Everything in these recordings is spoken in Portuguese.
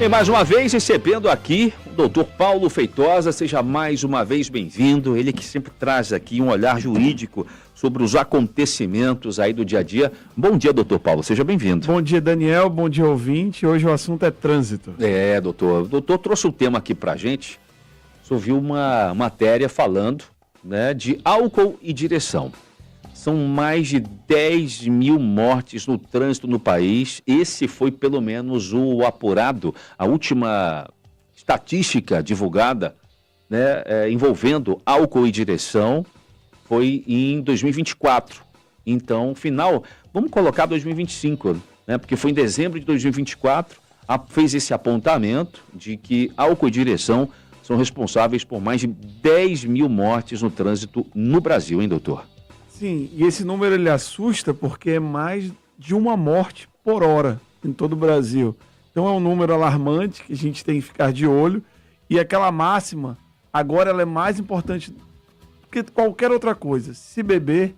E mais uma vez recebendo aqui o doutor Paulo Feitosa, seja mais uma vez bem-vindo. Ele que sempre traz aqui um olhar jurídico sobre os acontecimentos aí do dia a dia. Bom dia, doutor Paulo, seja bem-vindo. Bom dia, Daniel, bom dia, ouvinte. Hoje o assunto é trânsito. Doutor. O doutor trouxe um tema aqui pra gente. Você ouviu uma matéria falando, né, de álcool e direção. São mais de 10 mil mortes no trânsito no país. Esse foi pelo menos o apurado, a última estatística divulgada, né, envolvendo álcool e direção, foi em 2024. Então, final, vamos colocar 2025, né, porque foi em dezembro de 2024, fez esse apontamento de que álcool e direção são responsáveis por mais de 10 mil mortes no trânsito no Brasil, hein, doutor? Sim, e esse número ele assusta porque é mais de uma morte por hora em todo o Brasil. Então é um número alarmante que a gente tem que ficar de olho. E aquela máxima, agora ela é mais importante do que qualquer outra coisa. Se beber,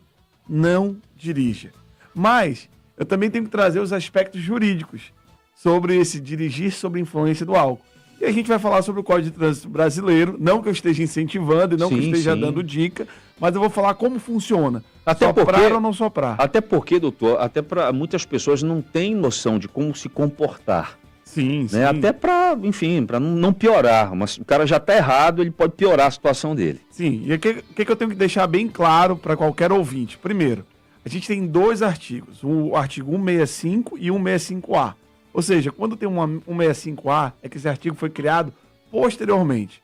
não dirija. Mas eu também tenho que trazer os aspectos jurídicos sobre esse dirigir sob influência do álcool. E a gente vai falar sobre o Código de Trânsito Brasileiro, não que eu esteja incentivando e não que eu esteja dando dica, mas eu vou falar como funciona. Soprar ou não soprar. Até porque, doutor, até para muitas pessoas não têm noção de como se comportar. Sim, né? sim. Até para, enfim, para não piorar. Mas o cara já está errado, ele pode piorar a situação dele. Sim, e o que eu tenho que deixar bem claro para qualquer ouvinte? Primeiro, a gente tem dois artigos, o artigo 165 e 165A. Ou seja, quando tem uma 165A, é que esse artigo foi criado posteriormente,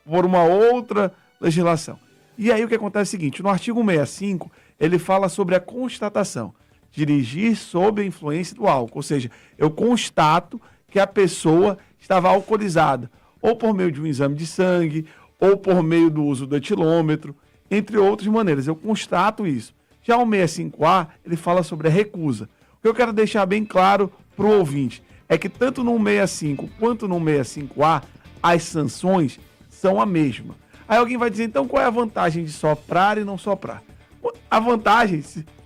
por uma outra legislação. E aí o que acontece é o seguinte, no artigo 165, ele fala sobre a constatação, dirigir sob a influência do álcool. Ou seja, eu constato que a pessoa estava alcoolizada, ou por meio de um exame de sangue, ou por meio do uso do etilômetro, entre outras maneiras. Eu constato isso. Já o 165A, ele fala sobre a recusa. O que eu quero deixar bem claro para o ouvinte é que tanto no 165 quanto no 165A, as sanções são a mesma. Aí alguém vai dizer, então qual é a vantagem de soprar e não soprar? A vantagem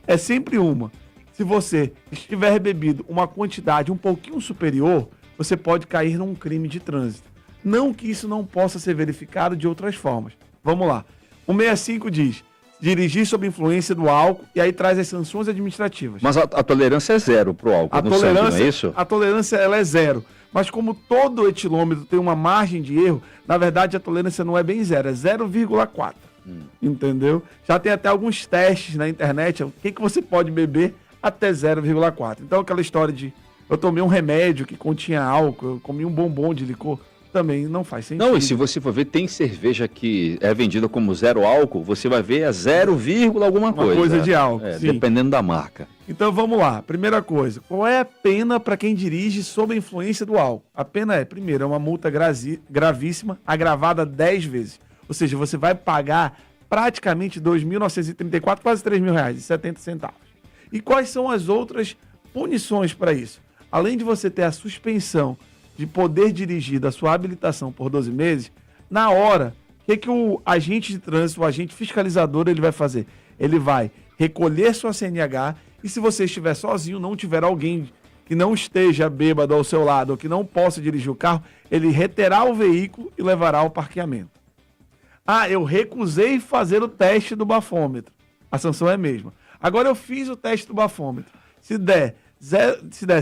é sempre uma. Se você estiver bebido uma quantidade um pouquinho superior, você pode cair num crime de trânsito. Não que isso não possa ser verificado de outras formas. Vamos lá. O 165 diz, dirigir sob influência do álcool, e aí traz as sanções administrativas. Mas a tolerância é zero pro álcool no sangue, não é isso? A tolerância ela é zero. Mas como todo etilômetro tem uma margem de erro, na verdade a tolerância não é bem zero, é 0,4. Entendeu? Já tem até alguns testes na internet, o que você pode beber até 0,4. Então aquela história de eu tomei um remédio que continha álcool, eu comi um bombom de licor, também não faz sentido. Não, e se você for ver, tem cerveja que é vendida como zero álcool, você vai ver 0, alguma coisa. Uma coisa de álcool, sim. Dependendo da marca. Então vamos lá, primeira coisa, qual é a pena para quem dirige sob a influência do álcool? A pena é, primeiro, é uma multa gravíssima, agravada 10 vezes. Ou seja, você vai pagar praticamente R$ 2.934, quase R$ 3.000,70. E quais são as outras punições para isso? Além de você ter a suspensão de poder dirigir da sua habilitação por 12 meses, na hora, o que o agente de trânsito, o agente fiscalizador, ele vai fazer? Ele vai recolher sua CNH e se você estiver sozinho, não tiver alguém que não esteja bêbado ao seu lado ou que não possa dirigir o carro, ele reterá o veículo e levará ao parqueamento. Ah, eu recusei fazer o teste do bafômetro. A sanção é a mesma. Agora eu fiz o teste do bafômetro. Se der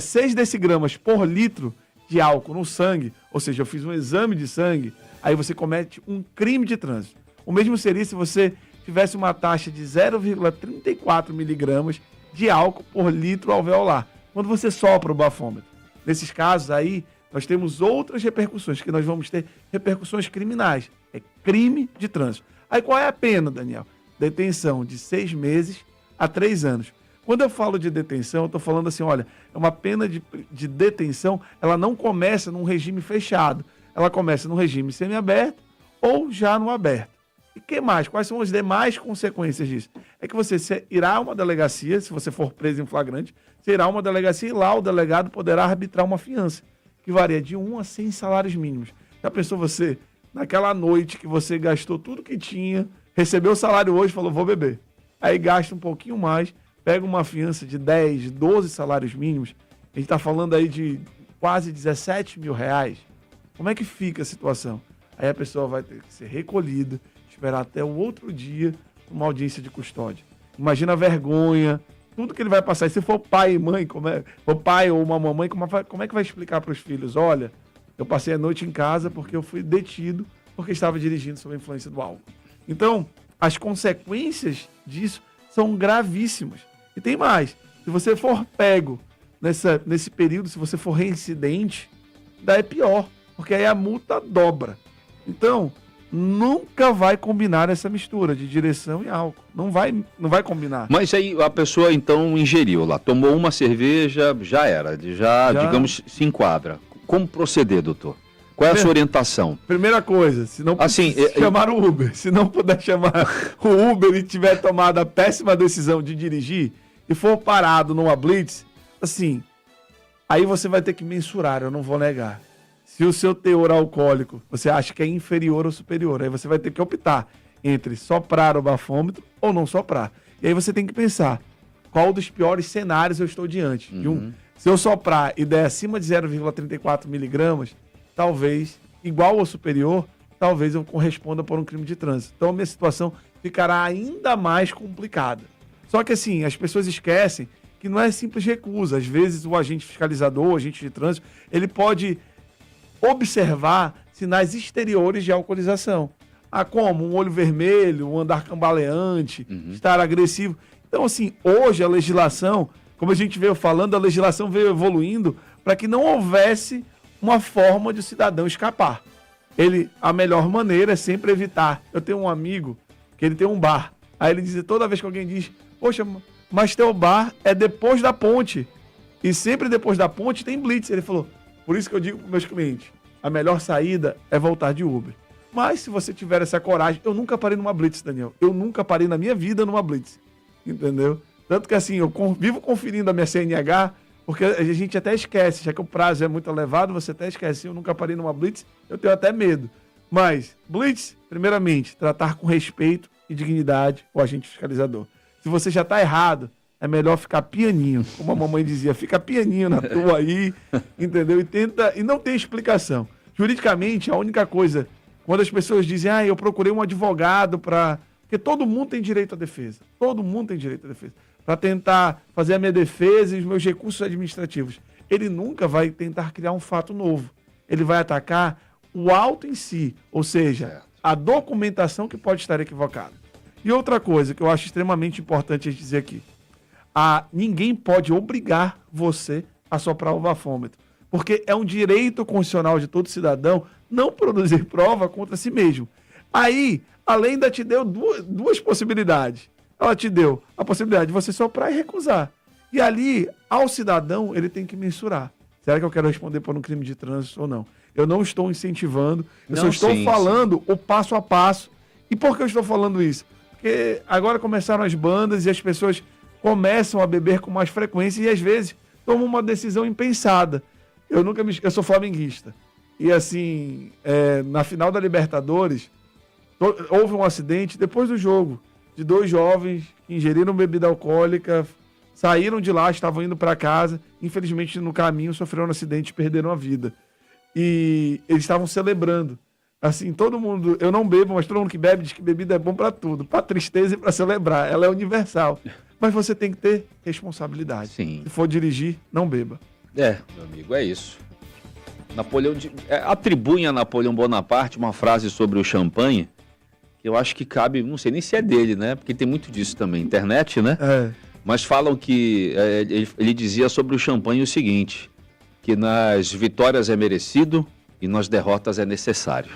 6 decigramas por litro de álcool no sangue, ou seja, eu fiz um exame de sangue, aí você comete um crime de trânsito. O mesmo seria se você tivesse uma taxa de 0,34 miligramas de álcool por litro alveolar, quando você sopra o bafômetro. Nesses casos aí, nós temos outras repercussões, que nós vamos ter repercussões criminais. É crime de trânsito. Aí qual é a pena, Daniel? Detenção de 6 meses a 3 anos. Quando eu falo de detenção, eu estou falando assim, olha, é uma pena de detenção, ela não começa num regime fechado, ela começa num regime semiaberto ou já no aberto. E que mais? Quais são as demais consequências disso? É que você irá a uma delegacia, se você for preso em flagrante, você irá a uma delegacia e lá o delegado poderá arbitrar uma fiança, que varia de 1 a 100 salários mínimos. Já pensou você, naquela noite que você gastou tudo que tinha, recebeu o salário hoje e falou, vou beber. Aí gasta um pouquinho mais, pega uma fiança de 10, 12 salários mínimos, a gente está falando aí de quase 17 mil reais, como é que fica a situação? Aí a pessoa vai ter que ser recolhida, esperar até o outro dia uma audiência de custódia. Imagina a vergonha, tudo que ele vai passar. E se for pai e mãe, for pai ou uma mamãe, como é que vai explicar para os filhos? Olha, eu passei a noite em casa porque eu fui detido porque estava dirigindo sob a influência do álcool. Então, as consequências disso são gravíssimas. E tem mais, se você for pego nesse período, se você for reincidente, daí é pior, porque aí a multa dobra. Então, nunca vai combinar essa mistura de direção e álcool. Não vai combinar. Mas aí a pessoa então ingeriu lá, tomou uma cerveja, já era, já digamos, se enquadra. Como proceder, doutor? Qual é a sua orientação? Primeira coisa, se não puder chamar o Uber, se não puder chamar o Uber e tiver tomado a péssima decisão de dirigir e for parado numa blitz, assim, aí você vai ter que mensurar, eu não vou negar. Se o seu teor alcoólico você acha que é inferior ou superior, aí você vai ter que optar entre soprar o bafômetro ou não soprar. E aí você tem que pensar, qual dos piores cenários eu estou diante? Se eu soprar e der acima de 0,34 miligramas, talvez, igual ou superior, talvez eu corresponda por um crime de trânsito. Então a minha situação ficará ainda mais complicada. Só que assim, as pessoas esquecem que não é simples recusa. Às vezes o agente fiscalizador, o agente de trânsito, ele pode observar sinais exteriores de alcoolização. Como um olho vermelho, um andar cambaleante, estar agressivo. Então assim, hoje a legislação, como a gente veio falando, a legislação veio evoluindo para que não houvesse uma forma de o cidadão escapar. A melhor maneira é sempre evitar. Eu tenho um amigo que ele tem um bar. Aí ele diz, toda vez que alguém diz, poxa, mas teu bar é depois da ponte. E sempre depois da ponte tem blitz. Ele falou, por isso que eu digo para meus clientes, a melhor saída é voltar de Uber. Mas se você tiver essa coragem, eu nunca parei numa blitz, Daniel. Eu nunca parei na minha vida numa blitz. Entendeu? Tanto que assim, eu vivo conferindo a minha CNH, porque a gente até esquece, já que o prazo é muito elevado, você até esquece. Eu nunca parei numa blitz, eu tenho até medo. Mas, blitz, primeiramente, tratar com respeito e dignidade o agente fiscalizador. Se você já está errado, é melhor ficar pianinho. Como a mamãe dizia, fica pianinho na tua aí, entendeu? E não tem explicação. Juridicamente, a única coisa, quando as pessoas dizem, eu procurei um advogado para... Porque todo mundo tem direito à defesa. Todo mundo tem direito à defesa. Para tentar fazer a minha defesa e os meus recursos administrativos. Ele nunca vai tentar criar um fato novo. Ele vai atacar o auto em si, ou seja, a documentação que pode estar equivocada. E outra coisa que eu acho extremamente importante dizer aqui. Ninguém pode obrigar você a soprar o bafômetro. Porque é um direito constitucional de todo cidadão não produzir prova contra si mesmo. Aí, a lei ainda te deu duas possibilidades. Ela te deu a possibilidade de você soprar e recusar. E ali, ao cidadão, ele tem que mensurar. Será que eu quero responder por um crime de trânsito ou não? Eu não estou incentivando, eu só estou falando o passo a passo. E por que eu estou falando isso? Porque agora começaram as bandas e as pessoas começam a beber com mais frequência e às vezes tomam uma decisão impensada. Eu sou flamenguista. E assim, na final da Libertadores, houve um acidente depois do jogo de 2 jovens que ingeriram bebida alcoólica, saíram de lá, estavam indo para casa, infelizmente no caminho sofreram um acidente e perderam a vida. E eles estavam celebrando. Assim, todo mundo, eu não bebo, mas todo mundo que bebe diz que bebida é bom para tudo, para tristeza e para celebrar, ela é universal. Mas você tem que ter responsabilidade. Sim. Se for dirigir, não beba. Meu amigo, é isso. Atribuem a Napoleão Bonaparte uma frase sobre o champanhe, que eu acho que cabe, não sei nem se é dele, né? Porque tem muito disso também, internet, né? Mas falam que ele dizia sobre o champanhe o seguinte, que nas vitórias é merecido e nas derrotas é necessário,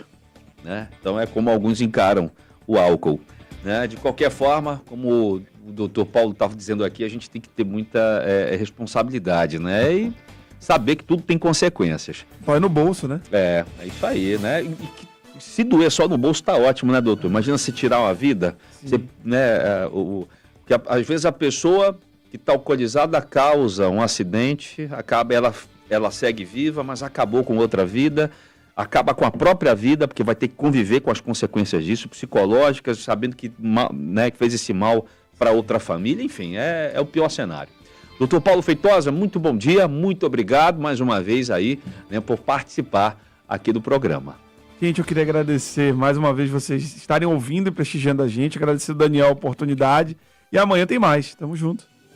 né? Então é como alguns encaram o álcool, né? De qualquer forma, como o doutor Paulo estava dizendo aqui, a gente tem que ter muita responsabilidade, né? E saber que tudo tem consequências. Vai no bolso, né? É isso aí, né? Se doer só no bolso tá ótimo, né, doutor? Imagina se tirar uma vida, porque às vezes a pessoa que está alcoolizada causa um acidente, acaba ela segue viva, mas acabou com outra vida, acaba com a própria vida, porque vai ter que conviver com as consequências disso, psicológicas, sabendo que fez esse mal para outra família, enfim, é o pior cenário. Doutor Paulo Feitosa, muito bom dia, muito obrigado mais uma vez aí, né, por participar aqui do programa. Gente, eu queria agradecer mais uma vez vocês estarem ouvindo e prestigiando a gente, agradecer ao Daniel a oportunidade, e amanhã tem mais, tamo junto.